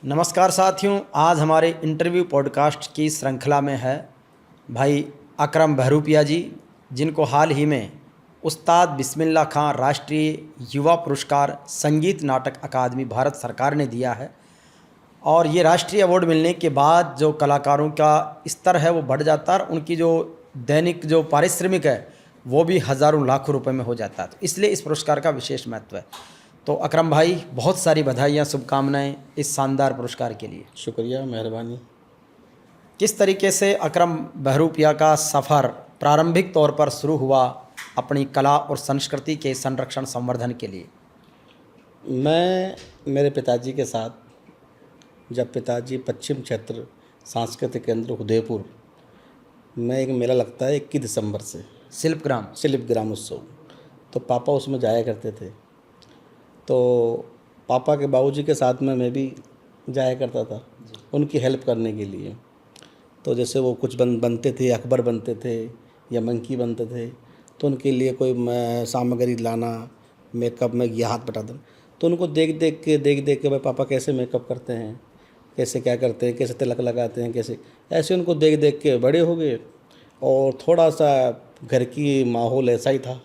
नमस्कार साथियों, आज हमारे इंटरव्यू पॉडकास्ट की श्रृंखला में है भाई अकरम बहरूपिया जी, जिनको हाल ही में उस्ताद बिस्मिल्लाह खां राष्ट्रीय युवा पुरस्कार संगीत नाटक अकादमी भारत सरकार ने दिया है। और ये राष्ट्रीय अवार्ड मिलने के बाद जो कलाकारों का स्तर है वो बढ़ जाता है और उनकी जो दैनिक जो पारिश्रमिक है वो भी हज़ारों लाखों रुपए में हो जाता है। तो इसलिए इस पुरस्कार का विशेष महत्व है। तो अकरम भाई, बहुत सारी बधाइयाँ, शुभकामनाएं इस शानदार पुरस्कार के लिए। शुक्रिया, मेहरबानी। किस तरीके से अकरम बहरूपिया का सफ़र प्रारंभिक तौर पर शुरू हुआ अपनी कला और संस्कृति के संरक्षण संवर्धन के लिए? मैं मेरे पिताजी के साथ, जब पिताजी पश्चिम क्षेत्र सांस्कृतिक केंद्र उदयपुर में एक मेला लगता है 21 दिसंबर से, शिल्प ग्राम उत्सव, तो पापा उसमें जाया करते थे। तो पापा के बाबूजी के साथ में मैं भी जाया करता था उनकी हेल्प करने के लिए। तो जैसे वो कुछ बनते थे, अकबर बनते थे या मंकी बनते थे, तो उनके लिए कोई सामग्री लाना, मेकअप में ये हाथ बटा देना, तो उनको देख देख के भाई पापा कैसे मेकअप करते हैं, कैसे क्या करते हैं, कैसे तिलक लगाते हैं, कैसे ऐसे उनको देख देख के बड़े हो गए। और थोड़ा सा घर की माहौल ऐसा ही था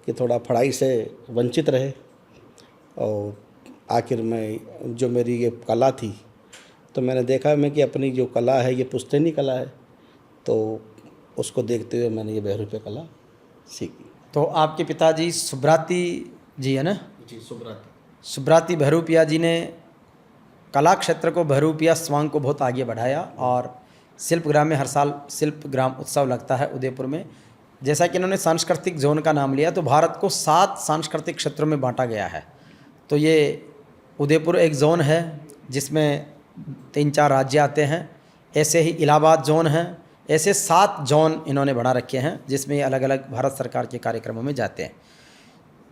कि थोड़ा पढ़ाई से वंचित रहे। और आखिर में जो मेरी ये कला थी, तो मैंने देखा मैं कि अपनी जो कला है ये पुश्तैनी कला है, तो उसको देखते हुए मैंने ये बहरूपिया कला सीखी। तो आपके पिताजी सुब्राती जी है ना? जी, सुब्राती बहरूपिया जी ने कला क्षेत्र को, बहरूपिया स्वांग को बहुत आगे बढ़ाया। और शिल्पग्राम में हर साल शिल्प ग्राम उत्सव लगता है उदयपुर में। जैसा कि इन्होंने सांस्कृतिक जोन का नाम लिया, तो भारत को 7 सांस्कृतिक क्षेत्रों में बांटा गया है। तो ये उदयपुर एक जोन है जिसमें 3-4 राज्य आते हैं। ऐसे ही इलाहाबाद जोन है। ऐसे 7 जोन इन्होंने बना रखे हैं जिसमें अलग अलग भारत सरकार के कार्यक्रमों में जाते हैं।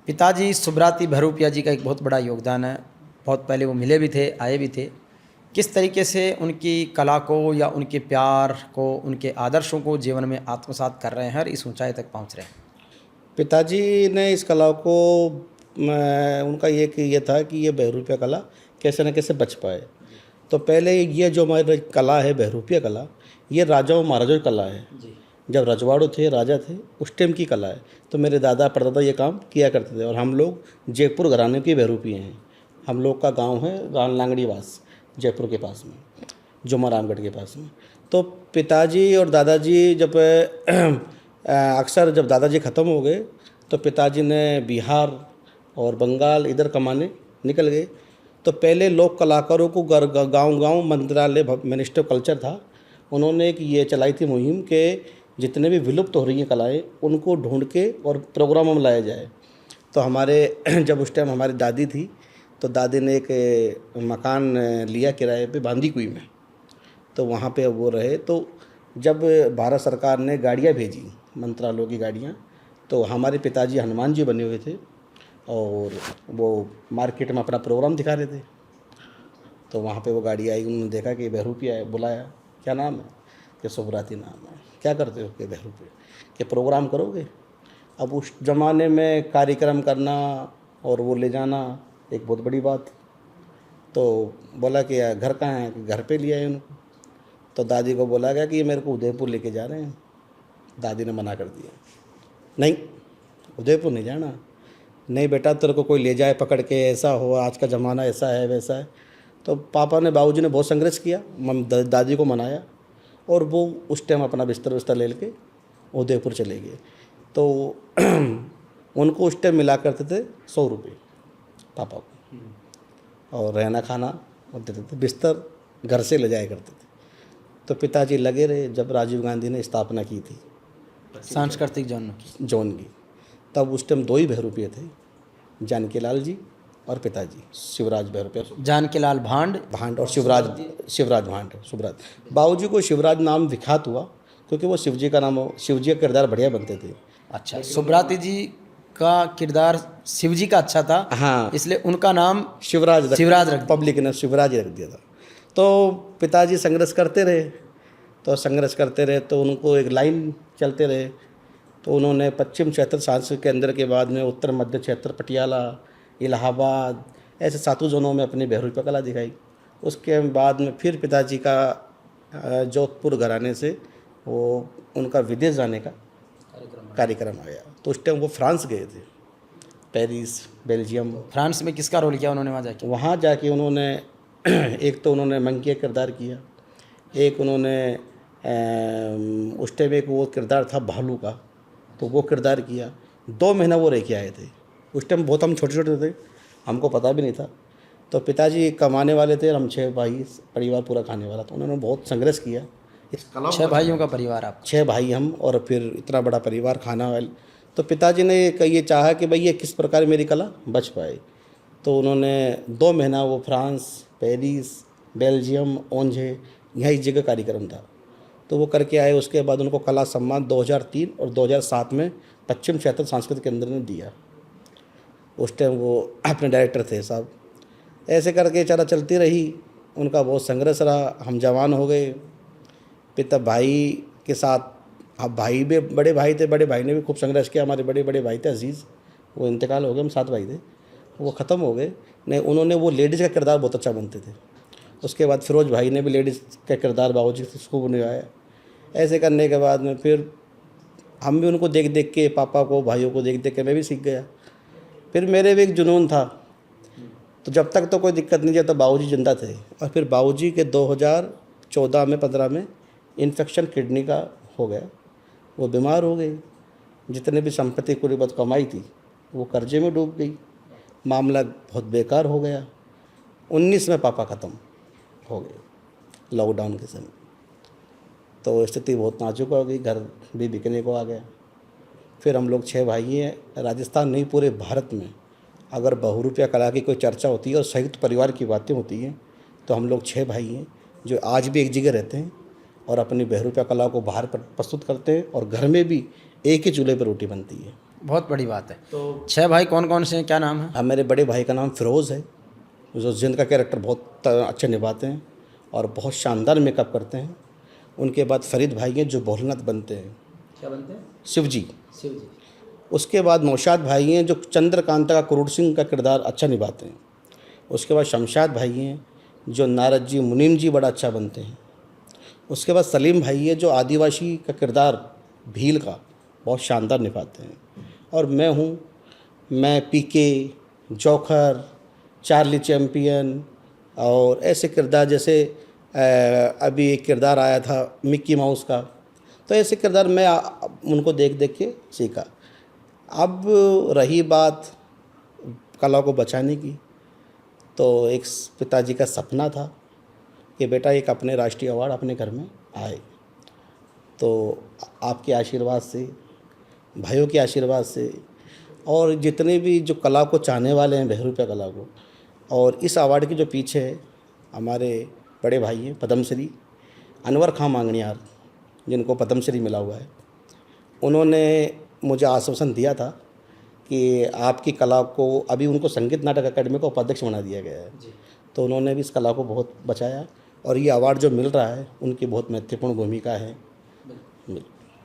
पिताजी सुब्राती बहरूपिया जी का एक बहुत बड़ा योगदान है। बहुत पहले वो मिले भी थे, आए भी थे। किस तरीके से उनकी कला को या उनके प्यार को, उनके आदर्शों को जीवन में आत्मसात कर रहे हैं और इस ऊंचाई तक पहुंच रहे हैं? पिताजी ने इस कला को, उनका ये था कि ये बहरूपिया कला कैसे न कैसे बच पाए। तो पहले ये जो हमारी कला है बहरूपिया कला, ये राजाओं महाराजाओं की कला है। जब रजवाड़ों थे, राजा थे, उस टाइम की कला है। तो मेरे दादा परदादा ये काम किया करते थे। और हम लोग जयपुर घराने के बहरूपिये हैं। हम लोग का गांव है लांगड़ीवास, जयपुर के पास में, जोमारामगढ़ के पास में। तो पिताजी और दादाजी जब अक्सर जब दादाजी ख़त्म हो गए तो पिताजी ने बिहार और बंगाल इधर कमाने निकल गए। तो पहले लोक कलाकारों को गांव-गांव मंत्रालय, मिनिस्टर कल्चर था, उन्होंने एक ये चलाई थी मुहिम कि जितने भी विलुप्त हो रही हैं कलाएँ उनको ढूंढ के और प्रोग्रामों में लाया जाए। तो हमारे जब उस टाइम हमारी दादी थी, तो दादी ने एक मकान लिया किराए पे बांदीकुई में, तो वहाँ पे वो रहे। तो जब भारत सरकार ने गाड़ियाँ भेजी, मंत्रालयों की गाड़ियाँ, तो हमारे पिताजी हनुमान जी बने हुए थे और वो मार्केट में अपना प्रोग्राम दिखा रहे थे। तो वहाँ पे वो गाड़ी आई, उन्होंने देखा कि बहरूपिया है, बुलाया, क्या नाम है? कि सुब्राती नाम है। क्या करते हो? कि बहरूपिया। कि प्रोग्राम करोगे? अब उस ज़माने में कार्यक्रम करना और वो ले जाना एक बहुत बड़ी बात। तो बोला कि घर कहाँ है? कि घर पे लिया है उनको। तो दादी को बोला गया कि ये मेरे को उदयपुर लेके जा रहे हैं। दादी ने मना कर दिया, नहीं उदयपुर नहीं जाना। नहीं बेटा, तेरे को कोई ले जाए पकड़ के, ऐसा हो, आज का ज़माना ऐसा है वैसा है। तो पापा ने, बाबूजी ने बहुत संघर्ष किया, दादी को मनाया और वो उस टाइम अपना बिस्तर ले के उदयपुर चले गए। तो उनको उस टाइम मिला करते थे 100 रुपये पापा को, और रहना खाना और देते थे, बिस्तर घर से ले जाया करते थे। तो पिताजी लगे रहे। जब राजीव गांधी ने स्थापना की थी सांस्कृतिक जोन की, तब उस टाइम 2 ही बहरूपिये थे, जानकीलाल जी और पिताजी शिवराज बहरूपिया। जानकीलाल भांड और शिवराज भांड। बाबूजी को शिवराज नाम विख्यात हुआ क्योंकि वो शिवजी का नाम, शिवजी का किरदार बढ़िया बनते थे। अच्छा, सुब्राती जी का किरदार शिवजी का अच्छा था, हाँ, इसलिए उनका नाम शिवराज रख, पब्लिक ने शिवराज ही रख दिया था। तो पिताजी संघर्ष करते रहे, तो उनको एक लाइन चलते रहे। तो उन्होंने पश्चिम क्षेत्र सांस्कृतिक केंद्र के बाद में उत्तर मध्य क्षेत्र, पटियाला, इलाहाबाद, ऐसे 7 जोनों में अपनी बहरूपिया कला दिखाई। उसके बाद में फिर पिताजी का जोधपुर घराने से वो उनका विदेश जाने का कार्यक्रम आया। तो उस टाइम वो फ्रांस गए थे, पेरिस, बेल्जियम। फ्रांस में किसका रोल किया उन्होंने वहाँ जाके? वहाँ जाके उन्होंने एक तो उन्होंने मंकी का किरदार किया, एक उन्होंने उस टाइम एक वो किरदार था भालू का, तो वो किरदार किया। 2 महीना वो रह के आए थे। उस टाइम बहुत हम छोटे छोटे थे, हमको पता भी नहीं था। तो पिताजी कमाने वाले थे, हम 6 भाई, परिवार पूरा खाने वाला। तो उन्होंने बहुत संघर्ष किया इस कला 6 भाइयों का परिवार आप? 6 भाई हम, और फिर इतना बड़ा परिवार खाना वाले। तो पिताजी ने ये चाहा कि भाई ये किस प्रकार मेरी कला बच पाए। तो उन्होंने 2 महीना वो फ्रांस, पेरिस, बेल्जियम, ओंझे, यही जगह कार्यक्रम था, तो वो करके आए। उसके बाद उनको कला सम्मान 2003 और 2007 में पश्चिम क्षेत्र सांस्कृतिक केंद्र ने दिया। उस टाइम वो अपने डायरेक्टर थे साहब। ऐसे करके चला चलती रही, उनका बहुत संघर्ष रहा। हम जवान हो गए, पिता भाई के साथ, अब भाई भी बड़े भाई थे, बड़े भाई ने भी खूब संघर्ष किया। हमारे बड़े भाई थे अजीज़, वो इंतकाल हो गए, हम 7 भाई थे, वो ख़त्म हो गए। नहीं, उन्होंने वो लेडीज़ का किरदार बहुत अच्छा बनते थे। उसके बाद फिरोज भाई ने भी लेडीज़ का किरदार बाबूजी से उसको निभाया। ऐसे करने के बाद में फिर हम भी उनको देख देख के, पापा को, भाइयों को देख देख के मैं भी सीख गया। फिर मेरे भी एक जुनून था, तो जब तक तो कोई दिक्कत नहीं, जब तक बाबूजी जिंदा थे। और फिर बाबूजी के 2014 में 15 में इन्फेक्शन किडनी का हो गया, वो बीमार हो गए। जितने भी संपत्ति पूरी बहुत कमाई थी वो कर्जे में डूब गई, मामला बहुत बेकार हो गया। 19 में पापा ख़त्म हो गए लॉकडाउन के समय। तो स्थिति बहुत नाजुक हो गई, घर भी बिकने को आ गया। फिर हम लोग 6 भाई हैं। राजस्थान नहीं, पूरे भारत में अगर बहुरूपिया कला की कोई चर्चा होती है और संयुक्त परिवार की बातें होती हैं, तो हम लोग 6 भाई हैं जो आज भी एक जगह रहते हैं और अपनी बहुरूपिया कला को बाहर प्रस्तुत करते हैं, और घर में भी एक ही चूल्हे पर रोटी बनती है। बहुत बड़ी बात है। तो 6 भाई कौन कौन से हैं, क्या नाम है? अब मेरे बड़े भाई का नाम फिरोज़ है, जो जिंद का कैरेक्टर बहुत अच्छे निभाते हैं और बहुत शानदार मेकअप करते हैं। उनके बाद फरीद भाई हैं जो भोलेनाथ बनते हैं। क्या बनते हैं? शिव जी। शिव जी। उसके बाद नौशाद भाई हैं जो चंद्रकांता का क्रूर सिंह का किरदार अच्छा निभाते हैं। उसके बाद शमशाद भाई हैं जो नारद जी, मुनीम जी बड़ा अच्छा बनते हैं। उसके बाद सलीम भाई है जो आदिवासी का किरदार भील का बहुत शानदार निभाते हैं। और मैं हूँ, मैं पीके, जोकर, चार्ली चैम्पियन, और ऐसे किरदार जैसे अभी एक किरदार आया था मिक्की माउस का। तो ऐसे किरदार मैं उनको देख देख के सीखा। अब रही बात कला को बचाने की, तो एक पिताजी का सपना था कि बेटा एक अपने राष्ट्रीय अवार्ड अपने घर में आए। तो आपके आशीर्वाद से, भाइयों के आशीर्वाद से, और जितने भी जो कला को चाहने वाले हैं, बहुरूपिया कला को, और इस अवार्ड के जो पीछे है हमारे बड़े भाई हैं पद्मश्री अनवर खां मांगणियार, जिनको पद्मश्री मिला हुआ है। उन्होंने मुझे आश्वासन दिया था कि आपकी कला को, अभी उनको संगीत नाटक अकेडमी का उपाध्यक्ष बना दिया गया है, तो उन्होंने भी इस कला को बहुत बचाया, और ये अवार्ड जो मिल रहा है उनकी बहुत महत्वपूर्ण भूमिका है।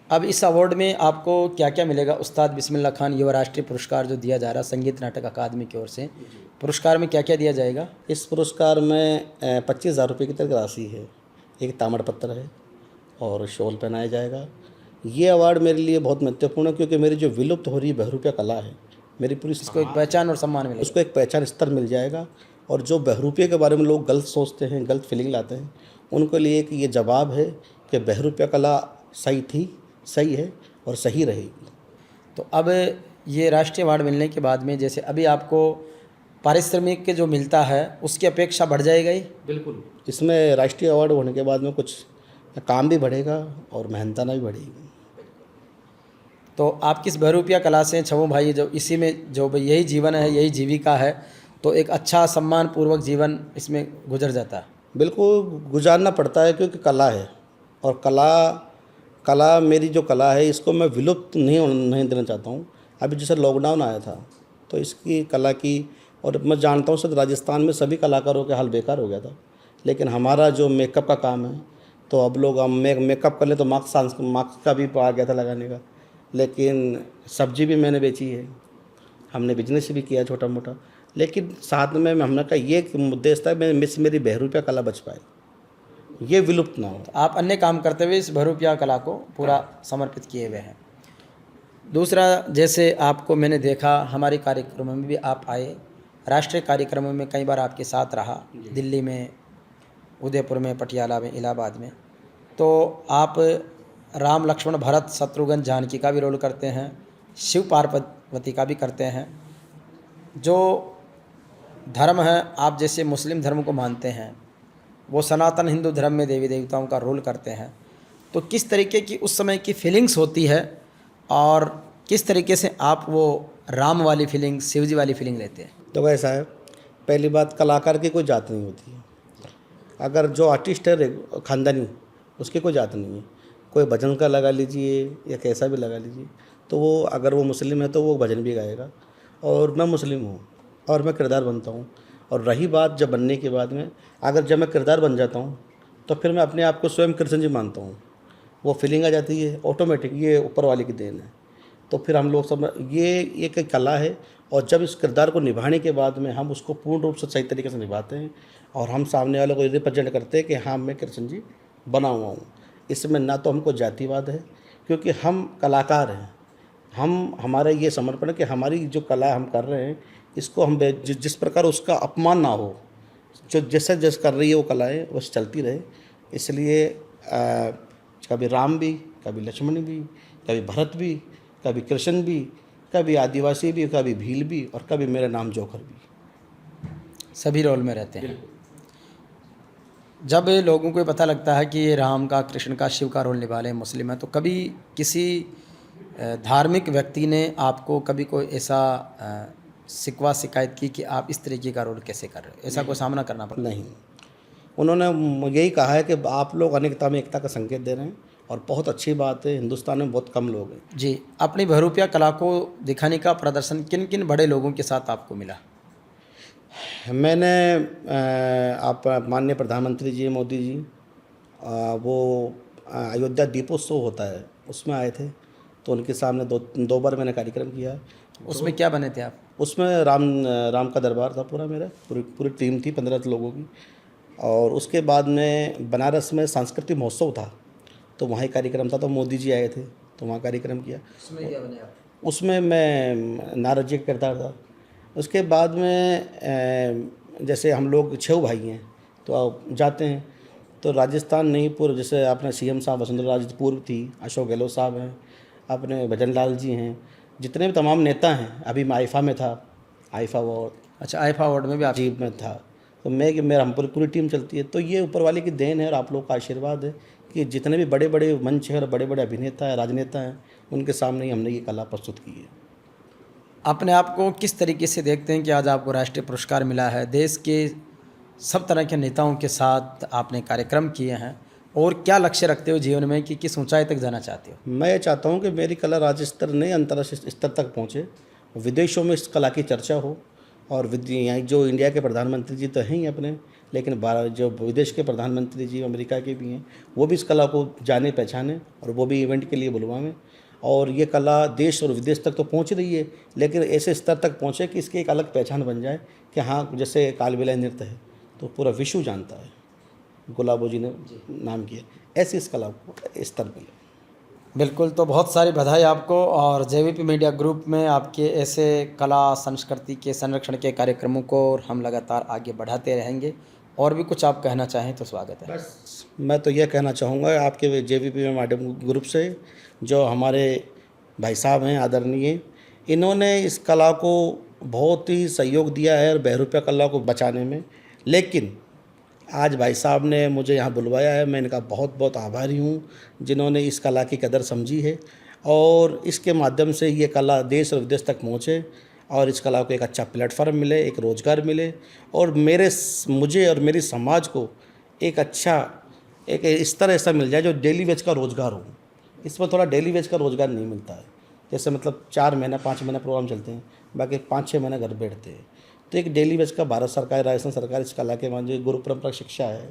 अब इस अवार्ड में आपको क्या क्या मिलेगा? उस्ताद बिस्मिल्लाह खान युवा राष्ट्रीय पुरस्कार जो दिया जा रहा है संगीत नाटक अकादमी की ओर से, पुरस्कार में क्या क्या दिया जाएगा? इस पुरस्कार में 25,000 रुपये की तक राशि है, एक ताम्रपत्र है और शॉल पहनाया जाएगा। ये अवार्ड मेरे लिए बहुत महत्वपूर्ण है क्योंकि मेरी जो विलुप्त हो रही बहुरूपिया कला है, मेरी पूरी इसको एक पहचान और सम्मान मिलेगा। उसको एक पहचान स्तर मिल जाएगा। और जो बहुरूपिया के बारे में लोग गलत सोचते हैं, गलत फीलिंग लाते हैं, उनके लिए एक ये जवाब है कि बहुरूपिया कला सही थी, सही है और सही रहेगी। तो अब ये राष्ट्रीय अवार्ड मिलने के बाद में, जैसे अभी आपको पारिश्रमिक के जो मिलता है उसकी अपेक्षा बढ़ जाएगा ही? बिल्कुल। इसमें राष्ट्रीय अवार्ड होने के बाद में कुछ काम भी बढ़ेगा और मेहनताना भी बढ़ेगी। तो आप किस बहुरूपिया कला से छवों भाई, जो इसी में जो यही जीवन है, यही जीविका है, तो एक अच्छा सम्मान पूर्वक जीवन इसमें गुजर जाता है? बिल्कुल गुजारना पड़ता है क्योंकि कला है, और कला मेरी जो कला है इसको मैं विलुप्त नहीं देना चाहता हूँ। अभी जैसे लॉकडाउन आया था तो इसकी कला की, और मैं जानता हूँ सर राजस्थान में सभी कलाकारों के हाल बेकार हो गया था, लेकिन हमारा जो मेकअप का काम है, तो अब लोग हम मेकअप कर ले तो मास्क का भी आ गया था लगाने का, लेकिन सब्जी भी मैंने बेची है, हमने बिजनेस भी किया छोटा मोटा, लेकिन साथ में हमने का ये उद्देश्य था मेरी बहरूपिया कला बच पाए, ये विलुप्त ना हो। आप अन्य काम करते हुए इस भरूपिया कला को पूरा समर्पित किए हुए हैं। दूसरा, जैसे आपको मैंने देखा हमारे कार्यक्रमों में भी आप आए, राष्ट्रीय कार्यक्रमों में कई बार आपके साथ रहा, दिल्ली में, उदयपुर में, पटियाला में, इलाहाबाद में। तो आप राम लक्ष्मण भरत शत्रुघ्न जानकी का भी रोल करते हैं, शिव पार्वती का भी करते हैं। जो धर्म है, आप जैसे मुस्लिम धर्म को मानते हैं, वो सनातन हिंदू धर्म में देवी देवताओं का रोल करते हैं। तो किस तरीके की उस समय की फीलिंग्स होती है और किस तरीके से आप वो राम वाली फीलिंग, शिव जी वाली फीलिंग लेते हैं? तो ऐसा है, पहली बात, कलाकार की कोई जात नहीं होती है। अगर जो आर्टिस्ट है खानदानी, उसकी कोई जात नहीं है। कोई भजन का लगा लीजिए या कैसा भी लगा लीजिए, तो वो अगर वो मुस्लिम है तो वो भजन भी गाएगा। और मैं मुस्लिम हूँ और मैं किरदार बनता हूँ। और रही बात जब बनने के बाद में, अगर जब मैं किरदार बन जाता हूँ तो फिर मैं अपने आप को स्वयं कृष्ण जी मानता हूँ। वो फीलिंग आ जाती है ऑटोमेटिक, ये ऊपर वाले की देन है। तो फिर हम लोग सब, ये एक कला है। और जब इस किरदार को निभाने के बाद में हम उसको पूर्ण रूप से सही तरीके से निभाते हैं और हम सामने वाले को रिप्रेजेंट करते हैं कि हाँ, मैं कृष्ण जी बना हुआ हूँ। इसमें ना तो हमको जातिवाद है, क्योंकि हम कलाकार हैं। हमारा ये समर्पण है कि हमारी जो कला हम कर रहे हैं, इसको हम जिस प्रकार उसका अपमान ना हो, जो जैसे कर रही है वो कलाएँ बस चलती रहे। इसलिए कभी राम भी, कभी लक्ष्मण भी, कभी भरत भी, कभी कृष्ण भी, कभी आदिवासी भी, कभी भील भी, और कभी मेरा नाम जोकर भी। सभी रोल में रहते हैं। जब लोगों को पता लगता है कि ये राम का, कृष्ण का, शिव का रोल निभा रहे हैं, मुस्लिम है, तो कभी किसी धार्मिक व्यक्ति ने आपको कभी कोई ऐसा शिकवा शिकायत की कि आप इस तरीके का रोल कैसे कर रहे हो? ऐसा कोई सामना करना पड़ा? नहीं, उन्होंने यही कहा है कि आप लोग अनेकता में एकता का संकेत दे रहे हैं और बहुत अच्छी बात है। हिंदुस्तान में बहुत कम लोग हैं। जी, अपनी भरूपिया कला को दिखाने का प्रदर्शन किन किन बड़े लोगों के साथ आपको मिला? मैंने आप माननीय प्रधानमंत्री जी, मोदी जी, वो अयोध्या दीपोत्सव होता है, उसमें आए थे, तो उनके सामने दो बार मैंने कार्यक्रम किया। उसमें क्या बने थे आप? उसमें राम का दरबार था पूरा, मेरा पूरी टीम थी 15 लोगों की। और उसके बाद में बनारस में सांस्कृतिक महोत्सव था, तो वहाँ एक कार्यक्रम था, तो मोदी जी आए थे, तो वहाँ कार्यक्रम किया। उसमें क्या बने आप? उसमें मैं नारद जी का किरदार था। उसके बाद में जैसे हम लोग 6 भाई हैं, तो आप जाते हैं तो राजस्थान नहीं, पूर्व, जैसे अपने सीएम साहब वसुंधरा राजे पूर्व थी, अशोक गहलोत साहब हैं, अपने भजन लाल जी हैं, जितने भी तमाम नेता हैं। अभी मैं आईफा में था, आईफा अवार्ड। अच्छा, आईफा अवार्ड में भी आप? जी, मैं था। तो मेरा हम पूरी टीम चलती है। तो ये ऊपर वाले की देन है और आप लोग का आशीर्वाद है कि जितने भी बड़े बड़े मंच हैं और बड़े बड़े अभिनेता हैं, राजनेता हैं, उनके सामने ही हमने ये कला प्रस्तुत की है। अपने आप को किस तरीके से देखते हैं कि आज आपको राष्ट्रीय पुरस्कार मिला है? देश के सब तरह के नेताओं के साथ आपने कार्यक्रम किए हैं, और क्या लक्ष्य रखते हो जीवन में कि किस ऊंचाई तक जाना चाहते हो? मैं ये चाहता हूँ कि मेरी कला राज्य स्तर नहीं, अंतर्राष्ट्रीय स्तर तक पहुँचे, विदेशों में इस कला की चर्चा हो। और यहाँ जो इंडिया के प्रधानमंत्री जी तो हैं ही अपने, लेकिन जो विदेश के प्रधानमंत्री जी अमेरिका के भी हैं, वो भी इस कला को जाने पहचाने और वो भी इवेंट के लिए बुलवाएं। और ये कला देश और विदेश तक तो पहुंच रही है, लेकिन ऐसे स्तर तक पहुंचे कि इसकी एक अलग पहचान बन जाए कि हाँ, जैसे कालबेलिया नृत्य है तो पूरा विश्व जानता है, गुलाबो जी ने नाम किया, ऐसे इस कला को स्तर मिले। बिल्कुल, तो बहुत सारी बधाई आपको, और जेवीपी मीडिया ग्रुप में आपके ऐसे कला संस्कृति के संरक्षण के कार्यक्रमों को हम लगातार आगे बढ़ाते रहेंगे। और भी कुछ आप कहना चाहें तो स्वागत है। बस मैं तो यह कहना चाहूँगा आपके जेवीपी मीडिया ग्रुप से, जो हमारे भाई साहब हैं आदरणीय, इन्होंने इस कला को बहुत ही सहयोग दिया है और बहरूपिया कला को बचाने में। लेकिन आज भाई साहब ने मुझे यहाँ बुलवाया है, मैं इनका बहुत बहुत आभारी हूँ, जिन्होंने इस कला की कदर समझी है और इसके माध्यम से ये कला देश और विदेश तक पहुँचे और इस कला को एक अच्छा प्लेटफॉर्म मिले, एक रोज़गार मिले, और मुझे और मेरी समाज को एक अच्छा एक स्तर ऐसा मिल जाए जो डेली वेज का रोज़गार हो। इसमें थोड़ा डेली वेज का रोज़गार नहीं मिलता है, जैसे मतलब 4 महीना 5 महीना प्रोग्राम चलते हैं, बाकी 5-6 महीने घर बैठते हैं। तो एक डेली वेज का भारत सरकार, राजस्थान सरकार इस कला के जो गुरु परंपरा शिक्षा है,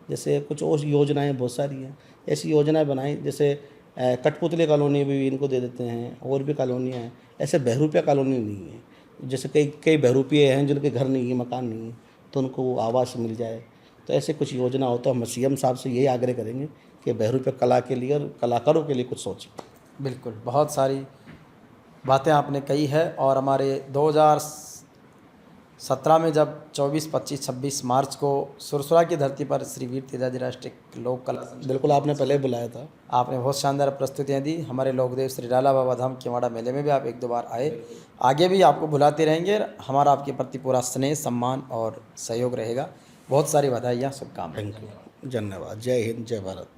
जैसे कुछ और योजनाएं बहुत सारी हैं, ऐसी योजनाएं बनाई, जैसे कठपुतली कॉलोनी भी इनको दे देते हैं, और भी कॉलोनियाँ हैं, ऐसे बहरूपिया कॉलोनी नहीं है। जैसे कई कई बहरूपिये हैं जिनके घर नहीं है, मकान नहीं है, तो उनको वो आवास मिल जाए। तो ऐसे कुछ योजना हो तो हम सीएम साहब से यही आग्रह करेंगे कि बहरूपिया कला के लिए और कलाकारों के लिए कुछ सोचें। बिल्कुल, बहुत सारी बातें आपने कही है। और हमारे 2017 में जब 24, 25, 26 मार्च को सुरसुरा की धरती पर श्री वीर तेजाजी राष्ट्रीय लोक कला संस्था, बिल्कुल, आपने पहले बुलाया था। आपने बहुत शानदार प्रस्तुतियाँ दी। हमारे लोकदेव श्री लाला बाबा धाम केवाड़ा मेले में भी आप 1-2 बार आए। आगे भी आपको बुलाते रहेंगे। हमारा आपके प्रति पूरा स्नेह, सम्मान और सहयोग रहेगा। बहुत सारी बधाइयाँ, शुभकामनाएँ। थैंक यू, धन्यवाद। जय हिंद, जय भारत।